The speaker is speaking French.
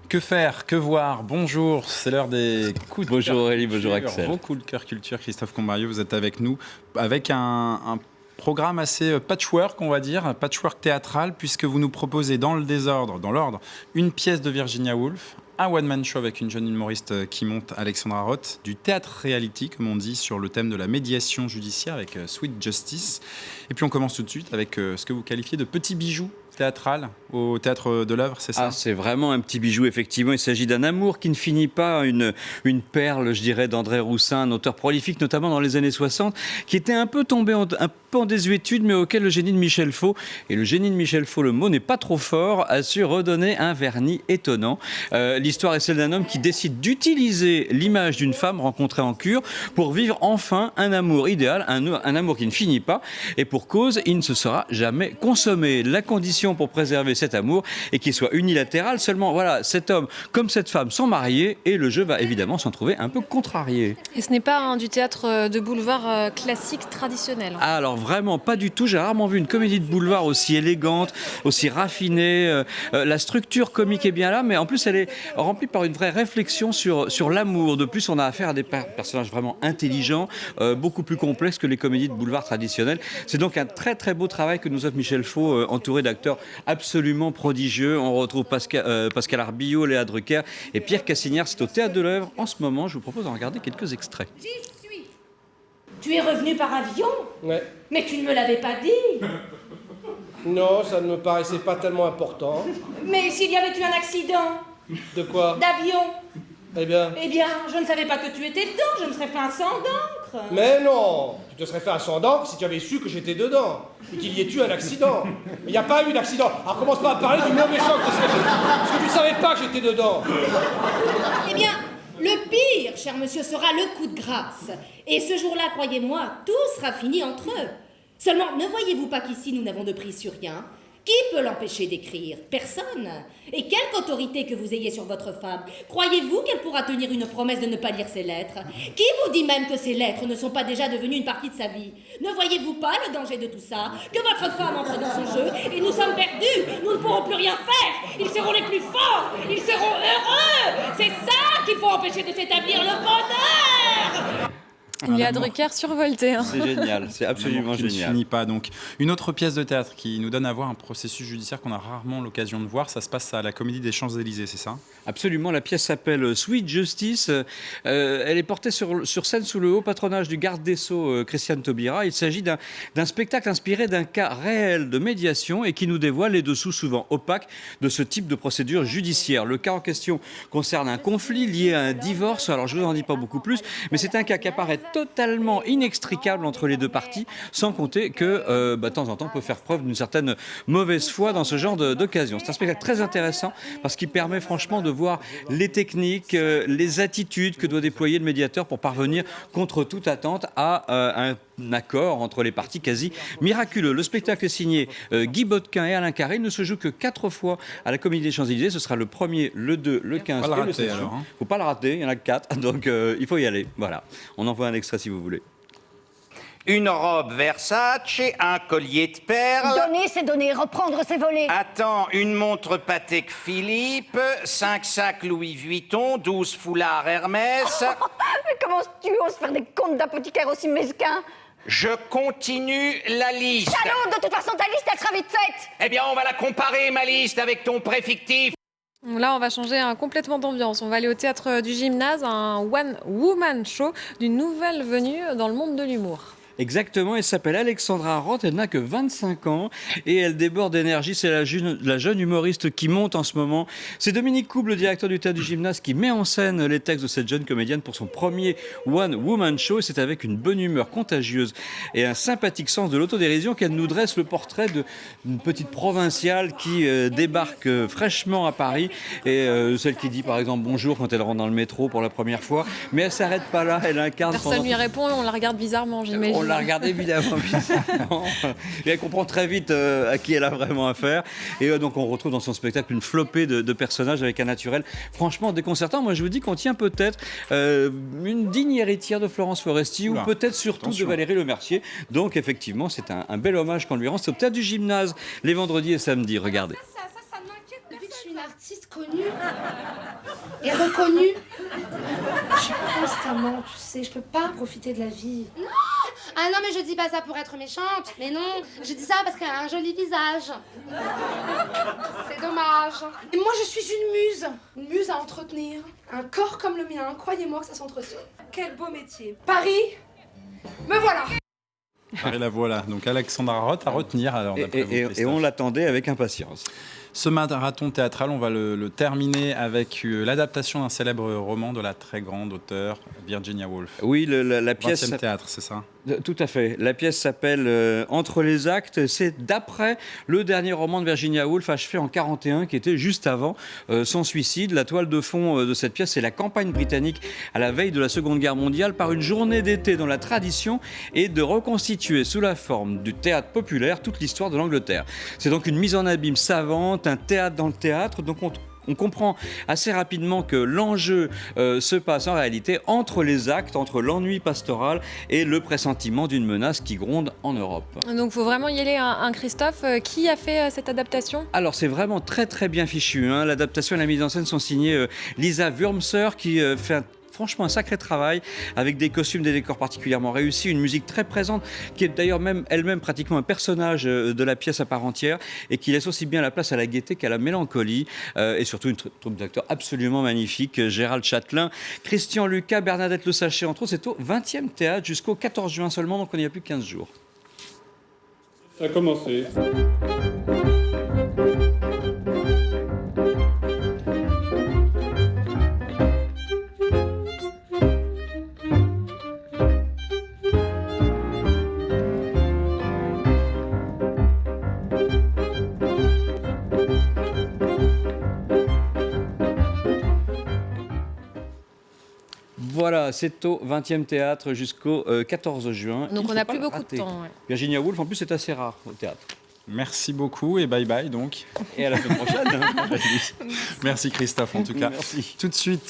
Que faire, que voir? Bonjour, c'est l'heure des coups de cœur. Bonjour Aurélie, bonjour Axel. Vos coups de cœur culture, Christophe Combarieux, vous êtes avec nous avec un programme assez patchwork, on va dire, un patchwork théâtral, puisque vous nous proposez dans l'ordre, une pièce de Virginia Woolf, un one-man show avec une jeune humoriste qui monte, Alexandra Roth, du théâtre reality, comme on dit, sur le thème de la médiation judiciaire avec Sweet Justice. Et puis on commence tout de suite avec ce que vous qualifiez de petit bijou théâtral au Théâtre de l'Œuvre, c'est ça? Ah, c'est vraiment un petit bijou, effectivement. Il s'agit d'un amour qui ne finit pas, une perle, je dirais, d'André Roussin, un auteur prolifique, notamment dans les années 60, qui était un peu tombé un peu en désuétude, mais auquel le génie de Michel Faux, et le génie de Michel Faux, le mot n'est pas trop fort, a su redonner un vernis étonnant. L'histoire est celle d'un homme qui décide d'utiliser l'image d'une femme rencontrée en cure pour vivre enfin un amour idéal, un amour qui ne finit pas, et pour cause, il ne se sera jamais consommé. La condition pour préserver cet amour et qu'il soit unilatéral. Seulement, voilà, cet homme comme cette femme sont mariés et le jeu va évidemment s'en trouver un peu contrarié. Et ce n'est pas du théâtre de boulevard classique traditionnel. Ah, alors vraiment pas du tout. J'ai rarement vu une comédie de boulevard aussi élégante, aussi raffinée. La structure comique est bien là, mais en plus elle est remplie par une vraie réflexion sur l'amour. De plus, on a affaire à des personnages vraiment intelligents, beaucoup plus complexes que les comédies de boulevard traditionnelles. C'est donc un très très beau travail que nous offre Michel Faux, entouré d'acteurs absolument prodigieux. On retrouve Pascal Arbillot, Léa Drucker et Pierre Cassignard. C'est au Théâtre de l'Œuvre en ce moment. Je vous propose d'en regarder quelques extraits. J'y suis. Tu es revenu par avion? Ouais. Mais tu ne me l'avais pas dit. Non, ça ne me paraissait pas tellement important. Mais s'il y avait eu un accident De quoi? d'avion, Eh bien... je ne savais pas que tu étais dedans, je me serais fait un sang d'encre. Mais non! Tu te serais fait un sang d'encre si tu avais su que j'étais dedans. Et qu'il y ait eu un accident. Il n'y a pas eu d'accident. Alors commence pas à parler du mauvais sang que c'est. Parce que tu ne savais pas que j'étais dedans. Eh bien, le pire, cher monsieur, sera le coup de grâce. Et ce jour-là, croyez-moi, tout sera fini entre eux. Seulement, ne voyez-vous pas qu'ici, nous n'avons de prise sur rien? Qui peut l'empêcher d'écrire? Personne. Et quelque autorité que vous ayez sur votre femme, croyez-vous qu'elle pourra tenir une promesse de ne pas lire ses lettres? Qui vous dit même que ces lettres ne sont pas déjà devenues une partie de sa vie? Ne voyez-vous pas le danger de tout ça? Que votre femme entre dans son jeu et nous sommes perdus. Nous ne pourrons plus rien faire. Ils seront les plus forts. Ils seront heureux. C'est ça qu'il faut empêcher de s'établir le bonheur. Léa Drucker survoltée. C'est génial, c'est absolument Qui ne génial. finit pas. Donc, une autre pièce de théâtre qui nous donne à voir un processus judiciaire qu'on a rarement l'occasion de voir, ça se passe à la Comédie des Champs-Élysées, c'est ça? Absolument, la pièce s'appelle Sweet Justice. Elle est portée sur scène sous le haut patronage du garde des Sceaux, Christiane Taubira. Il s'agit d'un spectacle inspiré d'un cas réel de médiation et qui nous dévoile les dessous souvent opaques de ce type de procédure judiciaire. Le cas en question concerne un conflit lié à un divorce. Alors, je ne vous en dis pas beaucoup plus, mais c'est un cas qui apparaît totalement inextricable entre les deux parties, sans compter que, de temps en temps, on peut faire preuve d'une certaine mauvaise foi dans ce genre d'occasion. C'est un spectacle très intéressant parce qu'il permet franchement de voir les techniques, les attitudes que doit déployer le médiateur pour parvenir, contre toute attente, à un accord entre les parties quasi miraculeux. Le spectacle est signé Guy Botquin et Alain Carré. Il ne se joue que 4 fois à la Comédie des Champs-Élysées. Ce sera le 1er, le 2, le 15 Faut pas le et le rater, 7 juin. alors, hein. Faut pas le rater, il y en a que 4, donc il faut y aller. Voilà, on envoie un extrait si vous voulez. Une robe Versace, un collier de perles. Donner, c'est donner. Reprendre, c'est voler. Attends, une montre Patek Philippe, 5 sacs Louis Vuitton, 12 foulards Hermès. Mais comment tu oses faire des comptes d'apothicaire aussi mesquins? Je continue la liste. Salaud, de toute façon, ta liste, elle sera vite faite. Eh bien, on va la comparer, ma liste, avec ton préfictif. Là, on va changer complètement d'ambiance. On va aller au théâtre du Gymnase, un one-woman show d'une nouvelle venue dans le monde de l'humour. Exactement, elle s'appelle Alexandra Roth, elle n'a que 25 ans et elle déborde d'énergie. C'est la jeune humoriste qui monte en ce moment. C'est Dominique Couble, le directeur du Théâtre du Gymnase, qui met en scène les textes de cette jeune comédienne pour son premier One Woman Show. C'est avec une bonne humeur contagieuse et un sympathique sens de l'autodérision qu'elle nous dresse le portrait d'une petite provinciale qui débarque fraîchement à Paris et celle qui dit par exemple bonjour quand elle rentre dans le métro pour la première fois. Mais elle ne s'arrête pas là, elle incarne... Personne lui répond et on la regarde bizarrement, j'imagine. On la regarde évidemment bizarrement. Et elle comprend très vite à qui elle a vraiment affaire. Et donc on retrouve dans son spectacle une flopée de personnages avec un naturel franchement déconcertant. Moi je vous dis qu'on tient peut-être une digne héritière de Florence Foresti ou peut-être surtout de Valérie Lemercier. Donc effectivement c'est un bel hommage qu'on lui rend. C'est au Théâtre du Gymnase les vendredis et samedis. Regardez. Ça m'inquiète depuis que je suis une artiste connue. Et reconnue. Je suis constamment, tu sais, je peux pas profiter de la vie. Non! Ah non, mais je dis pas ça pour être méchante. Mais non, je dis ça parce qu'elle a un joli visage. C'est dommage. Et moi, je suis une muse à entretenir. Un corps comme le mien, croyez-moi que ça s'entretient. Quel beau métier. Paris, me voilà. Et la voilà. Donc Alexandra Roth à retenir alors. d'après vous, Et Christophe. on l'attendait avec impatience. Ce marathon théâtral, on va le terminer avec l'adaptation d'un célèbre roman de la très grande auteure Virginia Woolf. Oui, la pièce... 20e théâtre, c'est ça? Tout à fait. La pièce s'appelle Entre les actes. C'est d'après le dernier roman de Virginia Woolf, achevé en 1941, qui était juste avant son suicide. La toile de fond de cette pièce, c'est la campagne britannique à la veille de la Seconde Guerre mondiale par une journée d'été dont la tradition est de reconstituer sous la forme du théâtre populaire toute l'histoire de l'Angleterre. C'est donc une mise en abîme savante, un théâtre dans le théâtre. Donc on comprend assez rapidement que l'enjeu se passe en réalité entre les actes, entre l'ennui pastoral et le pressentiment d'une menace qui gronde en Europe. Donc il faut vraiment y aller, un Christophe. Qui a fait cette adaptation? Alors c'est vraiment très très bien fichu, hein. L'adaptation et la mise en scène sont signées Lisa Wurmser qui fait franchement un sacré travail avec des costumes, des décors particulièrement réussis, une musique très présente qui est d'ailleurs même elle-même pratiquement un personnage de la pièce à part entière et qui laisse aussi bien la place à la gaieté qu'à la mélancolie et surtout une troupe d'acteurs absolument magnifique, Gérald Chatelain, Christian Lucas, Bernadette Le Sachet entre autres. C'est au 20e théâtre jusqu'au 14 juin seulement, donc on n'y a plus 15 jours. Ça a commencé. Voilà, c'est au 20e théâtre jusqu'au 14 juin. Donc Il on faut n'a pas plus le beaucoup de rater. temps. Ouais. Virginia Woolf, en plus, c'est assez rare au théâtre. Merci beaucoup et bye bye donc. Et à la semaine prochaine. Merci Christophe en tout cas. Merci. Tout de suite.